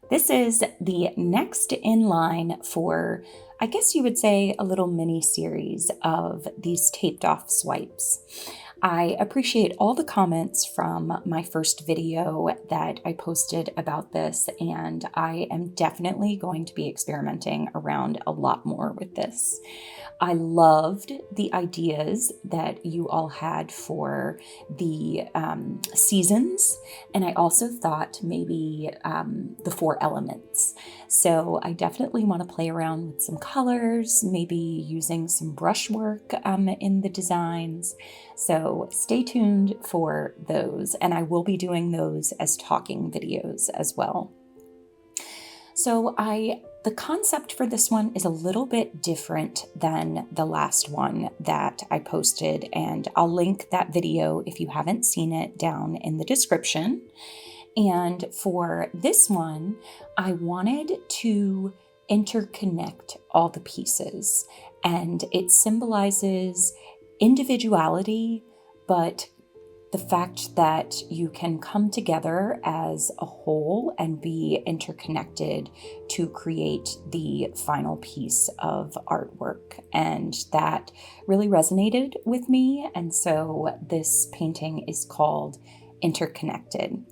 This is the next in line for, I guess you would say, a little mini series of these taped off swipes. I appreciate all the comments from my first video that I posted about this, and I am definitely going to be experimenting around a lot more with this. I loved the ideas that you all had for the seasons, and I also thought maybe the four elements. So I definitely want to play around with some colors, maybe using some brushwork in the designs. So stay tuned for those, and I will be doing those as talking videos as well. So the concept for this one is a little bit different than the last one that I posted, and I'll link that video if you haven't seen it down in the description. And for this one, I wanted to interconnect all the pieces, and it symbolizes individuality, but the fact that you can come together as a whole and be interconnected to create the final piece of artwork. And that really resonated with me. And so this painting is called Interconnected.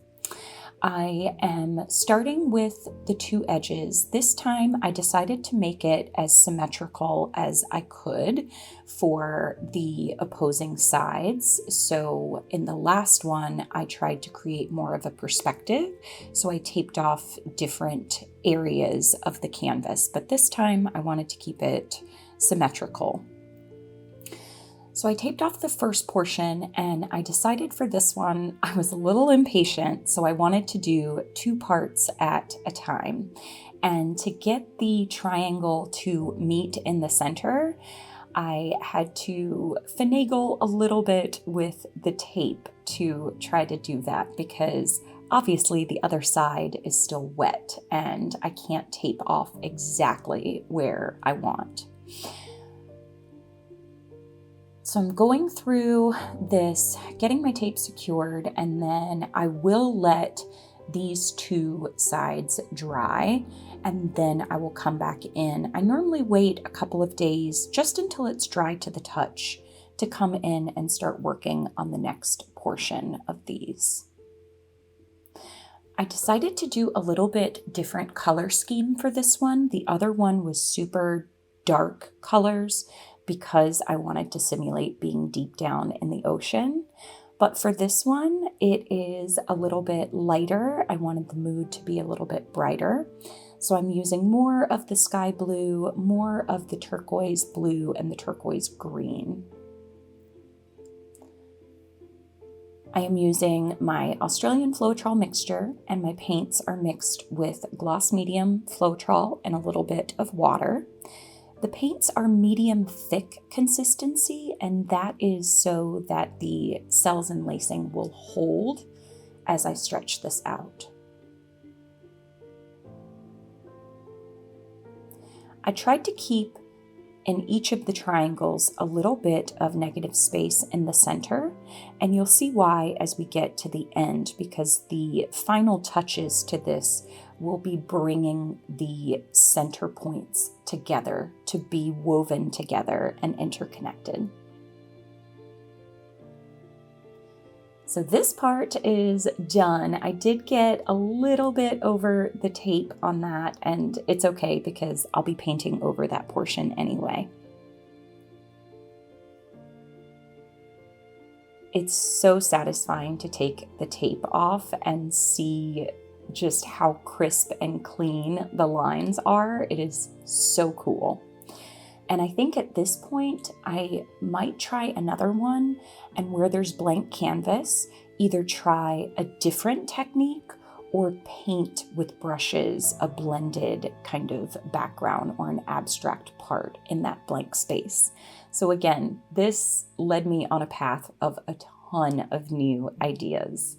I am starting with the two edges. This time I decided to make it as symmetrical as I could for the opposing sides. So in the last one, I tried to create more of a perspective. So I taped off different areas of the canvas, but this time I wanted to keep it symmetrical. So I taped off the first portion, and I decided for this one, I was a little impatient, so I wanted to do two parts at a time. And to get the triangle to meet in the center, I had to finagle a little bit with the tape to try to do that, because obviously the other side is still wet and I can't tape off exactly where I want. So I'm going through this, getting my tape secured, and then I will let these two sides dry, and then I will come back in. I normally wait a couple of days just until it's dry to the touch to come in and start working on the next portion of these. I decided to do a little bit different color scheme for this one. The other one was super dark colors because I wanted to simulate being deep down in the ocean. But for this one, it is a little bit lighter. I wanted the mood to be a little bit brighter. So I'm using more of the sky blue, more of the turquoise blue, and the turquoise green. I am using my Australian Floetrol mixture, and my paints are mixed with gloss medium Floetrol and a little bit of water. The paints are medium thick consistency, and that is so that the cells and lacing will hold as I stretch this out. I tried to keep in each of the triangles a little bit of negative space in the center, and you'll see why as we get to the end, because the final touches to this will be bringing the center points together to be woven together and interconnected. So this part is done. I did get a little bit over the tape on that, and it's okay because I'll be painting over that portion anyway. It's so satisfying to take the tape off and see just how crisp and clean the lines are. It is so cool. And I think at this point, I might try another one, and where there's blank canvas, either try a different technique or paint with brushes a blended kind of background or an abstract part in that blank space. So again, this led me on a path of a ton of new ideas.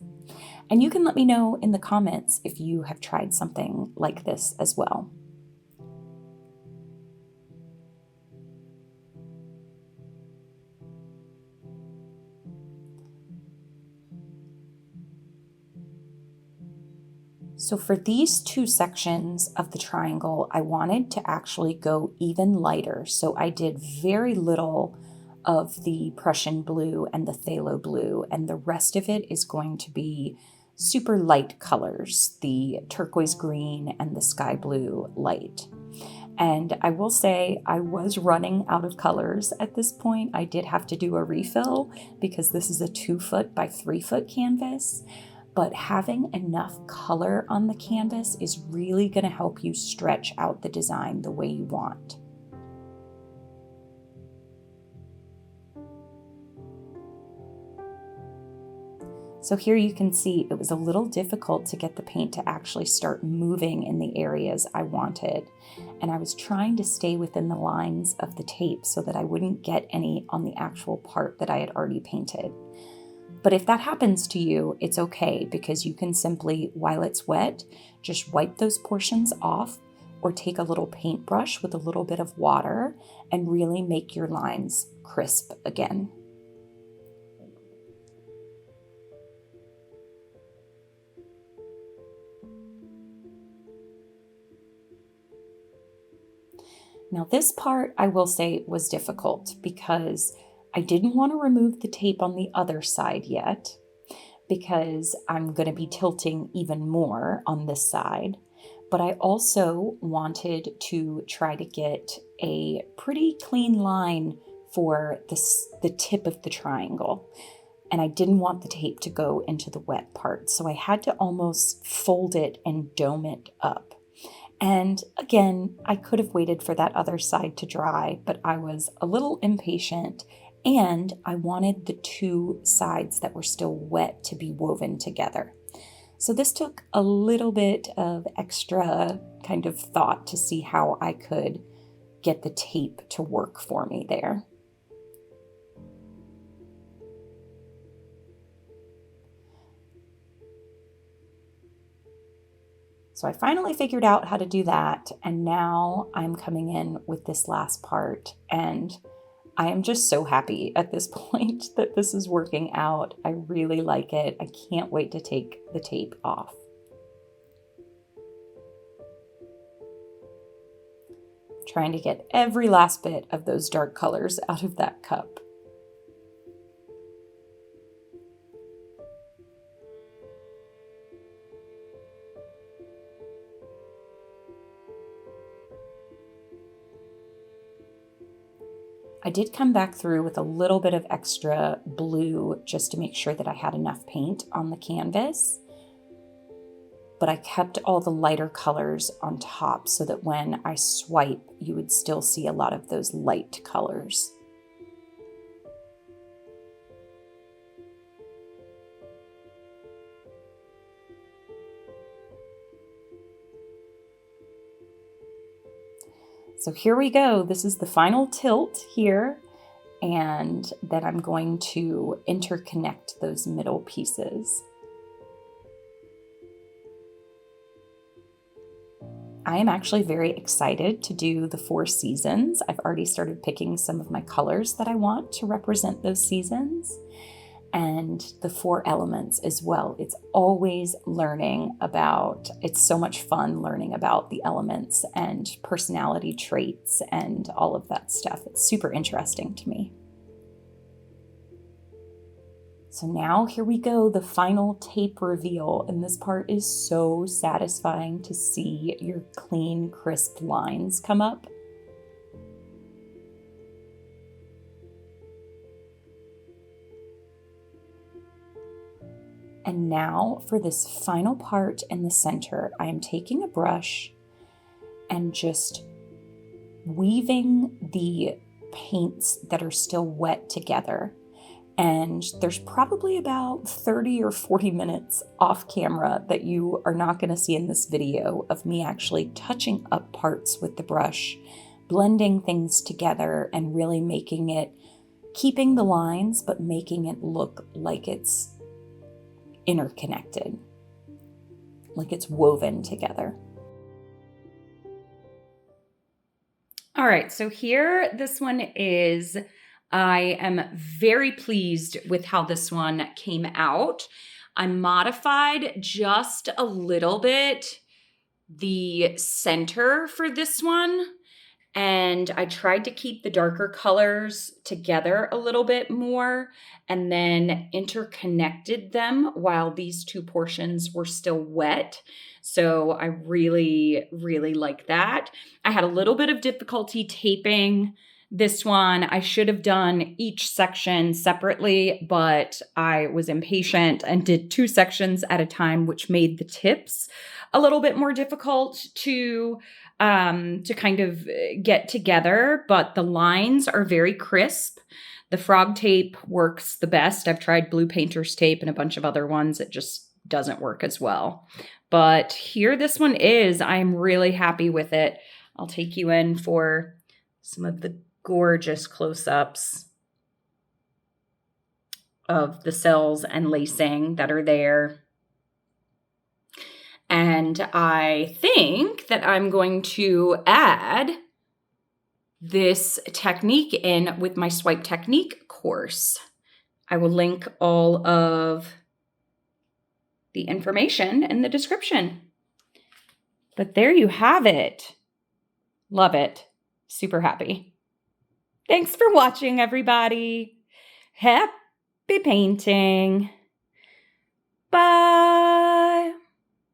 And you can let me know in the comments if you have tried something like this as well. So So for these two sections of the triangle, I wanted to actually go even lighter. So I did very little of the Prussian blue and the phthalo blue, and the rest of it is going to be super light colors, the turquoise green and the sky blue light. And I will say I was running out of colors at this point. I did have to do a refill because this is a 2-foot by 3-foot canvas. But having enough color on the canvas is really going to help you stretch out the design the way you want. So here you can see it was a little difficult to get the paint to actually start moving in the areas I wanted. And I was trying to stay within the lines of the tape so that I wouldn't get any on the actual part that I had already painted. But if that happens to you, it's okay because you can simply, while it's wet, just wipe those portions off or take a little paintbrush with a little bit of water and really make your lines crisp again. Now this part I will say was difficult because I didn't want to remove the tape on the other side yet because I'm going to be tilting even more on this side. But I also wanted to try to get a pretty clean line for the tip of the triangle. And I didn't want the tape to go into the wet part. So I had to almost fold it and dome it up. And again, I could have waited for that other side to dry, but I was a little impatient and I wanted the two sides that were still wet to be woven together. So this took a little bit of extra kind of thought to see how I could get the tape to work for me there. So I finally figured out how to do that, and now I'm coming in with this last part, and I am just so happy at this point that this is working out. I really like it. I can't wait to take the tape off. Trying to get every last bit of those dark colors out of that cup. I did come back through with a little bit of extra blue just to make sure that I had enough paint on the canvas. But I kept all the lighter colors on top so that when I swipe, you would still see a lot of those light colors. So here we go. This is the final tilt here. And then I'm going to interconnect those middle pieces. I am actually very excited to do the 4 seasons. I've already started picking some of my colors that I want to represent those seasons. And the 4 elements as well. It's always learning about, it's so much fun learning about the elements and personality traits and all of that stuff. It's super interesting to me. So now here we go, the final tape reveal. And this part is so satisfying to see your clean, crisp lines come up. And now for this final part in the center, I am taking a brush and just weaving the paints that are still wet together. And there's probably about 30 or 40 minutes off camera that you are not going to see in this video of me actually touching up parts with the brush, blending things together and really making it, keeping the lines, but making it look like it's interconnected, like it's woven together. All right, so here this one is. I am very pleased with how this one came out. I modified just a little bit the center for this one, and I tried to keep the darker colors together a little bit more and then interconnected them while these two portions were still wet. So I really, really like that. I had a little bit of difficulty taping this one. I should have done each section separately, but I was impatient and did two sections at a time, which made the tips a little bit more difficult to kind of get together, but the lines are very crisp. The frog tape works the best. I've tried blue painter's tape and a bunch of other ones. It just doesn't work as well. But here this one is. I'm really happy with it. I'll take you in for some of the gorgeous close-ups of the cells and lacing that are there. And I think that I'm going to add this technique in with my swipe technique course. I will link all of the information in the description. But there you have it. Love it. Super happy. Thanks for watching, everybody. Happy painting. Bye.